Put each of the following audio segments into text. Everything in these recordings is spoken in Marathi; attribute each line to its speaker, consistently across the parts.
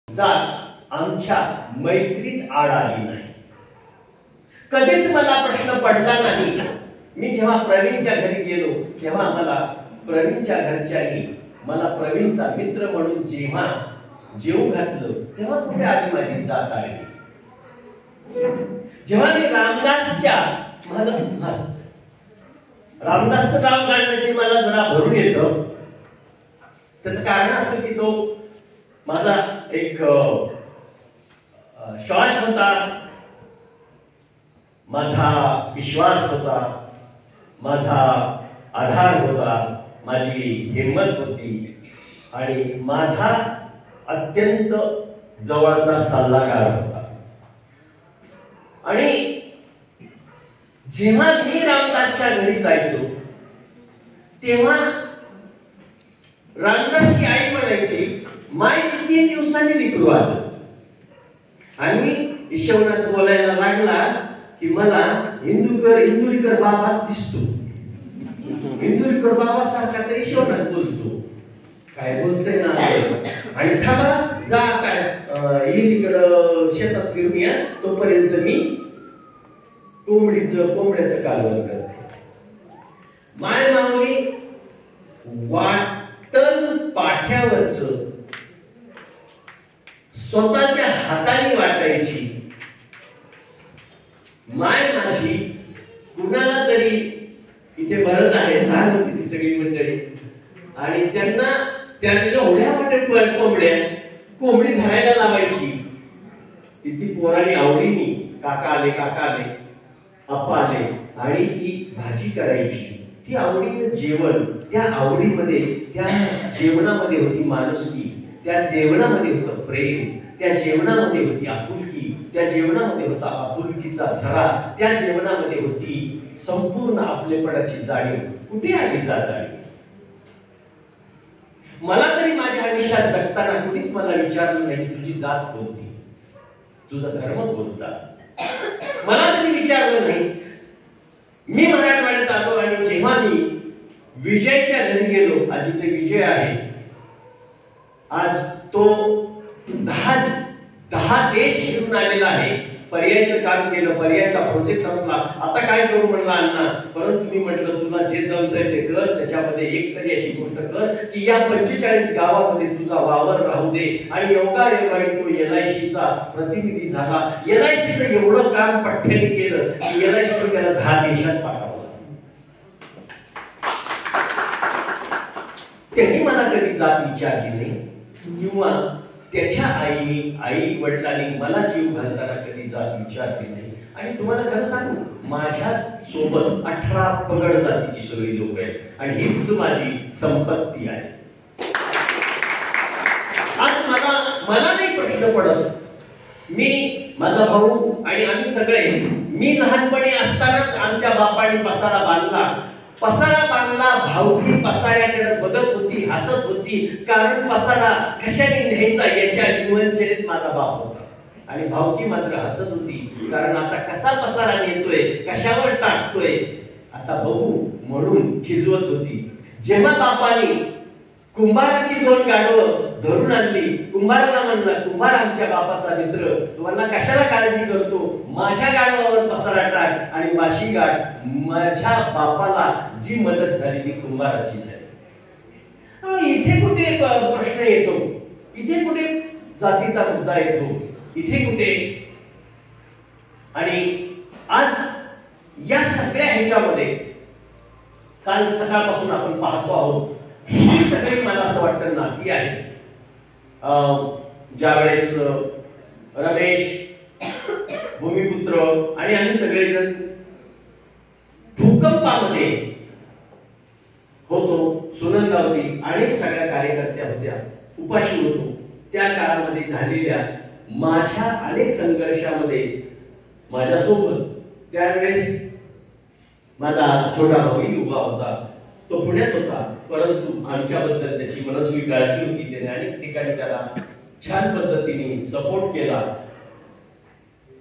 Speaker 1: जात आमच्या मैत्रीत आड आली नाही। कधीच मला प्रश्न पडला नाही। मी जेव्हा प्रवीणच्या घरी गेलो तेव्हा मला प्रवीणच्या घरच्यांनी मला प्रवीणचा मित्र म्हणून जेव्हा जेवू घातलं तेव्हा कुठे आली माझी जात आली। जेव्हा मी रामदासच्या रामदासचं नाव काढलं की मला जरा भरून येतं। त्याचं कारण असं की तो माझा एक श्वास होता, माझा विश्वास होता, माझा आधार होता, माझी हिम्मत होती आणि माझा अत्यंत जवळचा सल्लागार होता। आणि जेव्हा मी रामदासच्या घरी जायचो तेव्हा रामदासची आई म्हणायची, माय किती दिवसांनी लेकरू आलं। आणि ईश्वरनाथ बोलायला लागला की मला इंदुरीकर बाबाच दिसतो, इंदुरीकर बाबा सारखा तरी ईश्वरनाथ बोलतो, काय बोलतोय ना। आणि थांबा जा काय इकडं शेतात फिरून या, तोपर्यंत मी कोंबड्याचं कालवण करते। माय माऊली वाटण पाठ्यावरच स्वतःच्या हाताने वाटायची। माय माझी कुणाला तरी इथे बरंच आहे, लहान होती ती सगळी मंडळी, आणि त्यांना त्या एवढ्या मोठ्या कोंबडी धरायला लावायची। ती पोरांनी आवडीने काका आले अप्पा आले आणि ती भाजी करायची। ती आवडीने जेवण, त्या आवडीमध्ये त्या जेवणामध्ये होती माणुसकी, त्या जेवणामध्ये होतं प्रेम, त्या जेवणामध्ये होती आपुलकी, त्या जेवणामध्ये होता आपुलकीचा झरा, त्या जेवणामध्ये होती संपूर्ण आपलेपणाची जाणीव। कुठे आली जात आली? मला तरी माझ्या आयुष्यात जगताना कुणीच मला विचारलं नाही तुझी जात कोणती, तुझा धर्म कोणता, मला तरी विचारलं नाही। मी मराठवाड्यात आलो आणि जेव्हा मी विजयच्या घरी गेलो, आज इथे विजय आहे, आज तो 10 देश फिरून आलेला आहे, पर्यायचं काम केलं, पर्यायचा प्रोजेक्ट संपला, आता काय करू म्हणला अण्णा, परंतु मी म्हटलं तुला जे जमतंय ते कर, त्याच्यामध्ये एक तरी अशी गोष्ट कर की या 45 गावामध्ये तुझा वावर राहू दे। आणि योगायोगाने तो LICचा प्रतिनिधी झाला। LICचं एवढं काम पठ्ठ्याने केलं की LIC त्याला 10 देशात पाठवलं। त्यांनी मला कधी जात विचारली नाही किंवा त्याच्या आई वडिलांनी मला जीव घालताना कधी जात विचारली नाही। आणि तुम्हाला खरं सांगू, माझ्या सोबत 18 पगड जातीची सगळी लोक आहेत आणि हीच माझी संपत्ती आहे। आज मला नाही प्रश्न पडत, मी माझा भाऊ आणि आम्ही सगळे, मी लहानपणी असतानाच आमच्या बापाने पसारा बांधला, भावकी पसाऱ्याकडे बघत होती, हसत होती, कारण पसारा कशाने न्यायचा याच्या जीवनचरित माझा बाप होता। आणि भावकी मात्र हसत होती, कारण आता कसा पसारा नेतोय, कशावर टाकतोय आता बघू म्हणून खिजवत होती। जेव्हा बापाने कुंभाराची 2 गाढवं धरून आणली, कुंभाराला म्हणला, कुंभार आमच्या बापाचा मित्र, तुम्हाला कशाला काळजी करतो, माझ्या गाढवावर पसारा टाक आणि माझी गाठ, माझ्या बापाला जी मदत झाली ती कुंभाराची झाली। इथे कुठे प्रश्न येतो, इथे कुठे जातीचा मुद्दा येतो, इथे कुठे? आणि आज या सगळ्या ह्याच्यामध्ये काल सकाळपासून आपण पाहतो आहोत, ही सगळी मला असं वाटतं नाती आहे। ज्यावेळेस रमेश, भूमिपुत्र आणि आम्ही सगळेजण भूकंपामध्ये होतो, सुनंदावती अनेक सगळ्या कार्यकर्त्या होत्या, उपाशी होतो, त्या काळामध्ये झालेल्या माझ्या अनेक संघर्षामध्ये माझ्यासोबत त्यावेळेस माझा छोटा भाऊही उभा होता, तो पुण्यात होता, परंतु आमच्याबद्दल त्याची मनस्वी काळजी होती, त्याने अनेक ठिकाणी त्याला छान पद्धतीने सपोर्ट केला।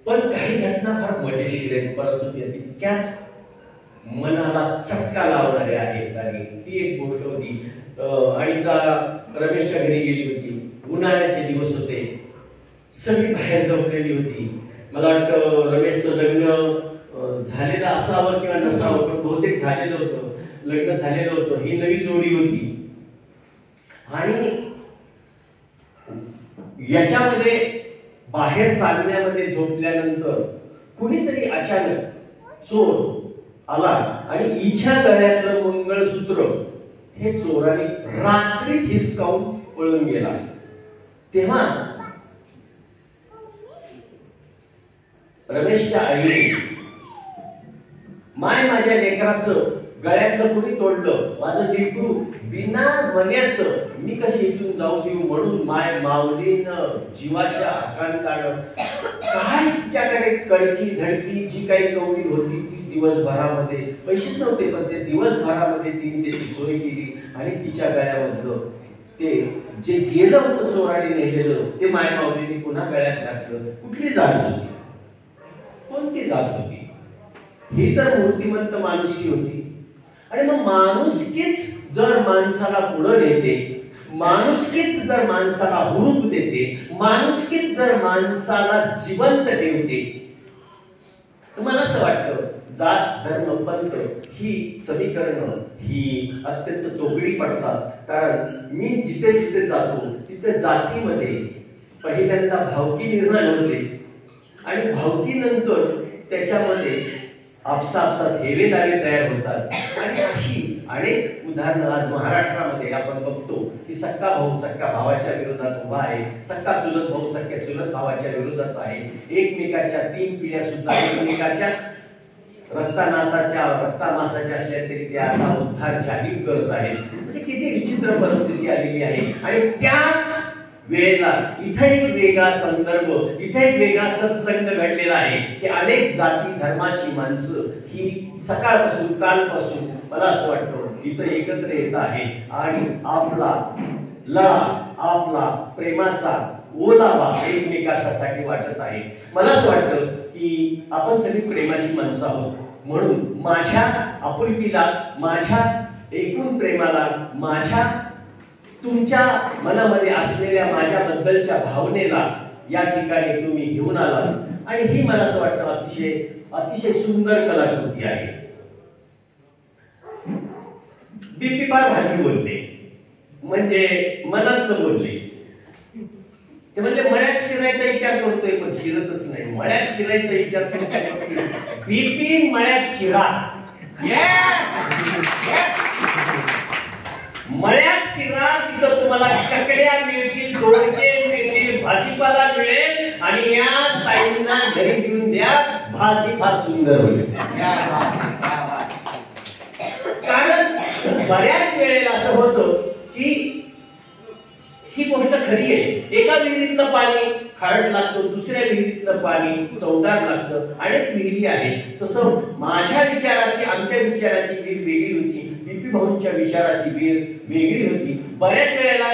Speaker 1: पण काही घटना फार मजेशीर आहेत, परंतु त्या तितक्याच मनाला चटका लावणाऱ्या आहेत। आणि ती एक गोष्ट होती, अनिता रमेशच्या घरी गेली होती, उन्हाळ्याचे दिवस होते, सगळी बाहेर झोपलेली होती. मला वाटतं रमेशचं लग्न झालेलं असावं किंवा नसावं, पण बहुतेक झालेलं होतं, लग्न झालेलं होतं. ही नवी जोडी होती आणि याच्यामध्ये बाहेर चालण्यामध्ये झोपल्यानंतर कुणीतरी अचानक चोर आला आणि हिच्या गळ्यातलं मंगळसूत्र हे चोराने रात्री हिसकावून पळून गेला. तेव्हा रमेशच्या आईने, माय माझ्या लेकराचं गळ्यातलं कुणी तोडलं, माझं लेकरू बिना मन्याचं मी कशी इथून जाऊ देऊ म्हणून माय माऊलीनं जीवाच्या आकांतानं काय तिच्याकडे कडकी धडकी जी काही कवडी होती ती दिवसभरामध्ये, पैसेच नव्हते पण ते दिवसभरामध्ये तिने त्याची सोय केली आणि तिच्या गळ्यामधलं ते जे गेलं होतं चोराने नेलेलं ते माय माऊलीने पुन्हा गळ्यात घातलं. कुठली जात होती, कोणती जात होती? ही तर मूर्तिमंत माणुसकी होती. आणि मग माणुसकीच जर माणसाला पुढे नेते, माणुसकीच जर माणसाला हुरूप देते, माणुसकीच जर माणसाला जिवंत ठेवते, तुम्हाला असं वाटतं जात धर्म पंथ ही समीकरणं ही अत्यंत तोकडी पडतात. कारण मी जिथे जिथे जातो तिथे जातीमध्ये पहिल्यांदा भावकी निर्माण होते आणि भावकीनंतर त्याच्यामध्ये आपसात हेवेदावे तयार होतात. आणि अशी अनेक उदाहरणं आज महाराष्ट्रामध्ये आपण बघतो की सक्का भाऊ सक्का भावाच्या विरोधात उभा आहे, सक्का चुलत भाऊ सक्या चुलत भावाच्या विरोधात आहे, एकमेकाच्या 3 पिढ्या सुद्धा एकमेकाच्याच रक्तानाथाच्या रक्तामासाच्या असल्या तरी त्या आता उद्धार जाहीर करत आहेत. म्हणजे किती विचित्र परिस्थिती आलेली आहे. आणि त्याच वेळेला इथे एक वेगळा संदर्भ, इथे एक वेगळा सत्संग घडलेला आहे की अनेक जाती धर्माची माणसं ही सकाळपासून कालपासून मला असं वाटतं इथं एकत्र येत आहे आणि आपला लढा, आपला प्रेमाचा ओलावा एकमेकासाठी वाटत आहे. मला असं वाटतं की आपण सगळी प्रेमाची माणसं आहोत, म्हणून माझ्या आपुलकीला, माझ्या एकूण प्रेमाला, माझ्या तुमच्या मनामध्ये असलेल्या माझ्याबद्दलच्या भावनेला या ठिकाणी तुम्ही घेऊन आलात आणि ही मला असं वाटतं अतिशय अतिशय सुंदर कलाकृती आहे. बीपी फार भारी बोलले, म्हणजे मनातलं बोलले. ते म्हणले मळ्यात शिरायचा विचार करतोय पण शिरतच नाही. मळ्यात शिरायचा विचार करतोय, बीपी मळ्यात शिरा. मळ्यात शिरा, तिथं तुम्हाला चकड्या मिळतील, दोडके मिळतील, भाजीपाला मिळेल आणि या ताईंना घरी घेऊन द्या, भाजी फार सुंदर होईल. कारण बऱ्याच वेळेला असं होतं की ही गोष्ट खरी आहे. एका विहिरीतलं पाणी खारट लागतं, दुसऱ्या विहिरीतलं पाणी चवदार लागतं. अनेक विहिरी आहेत. तसं माझ्या विचाराची, आमच्या विचाराची विहीर वेगळी होती, बीपी भाऊंच्या विचाराची विहीर वेगळी होती. बऱ्याच वेळेला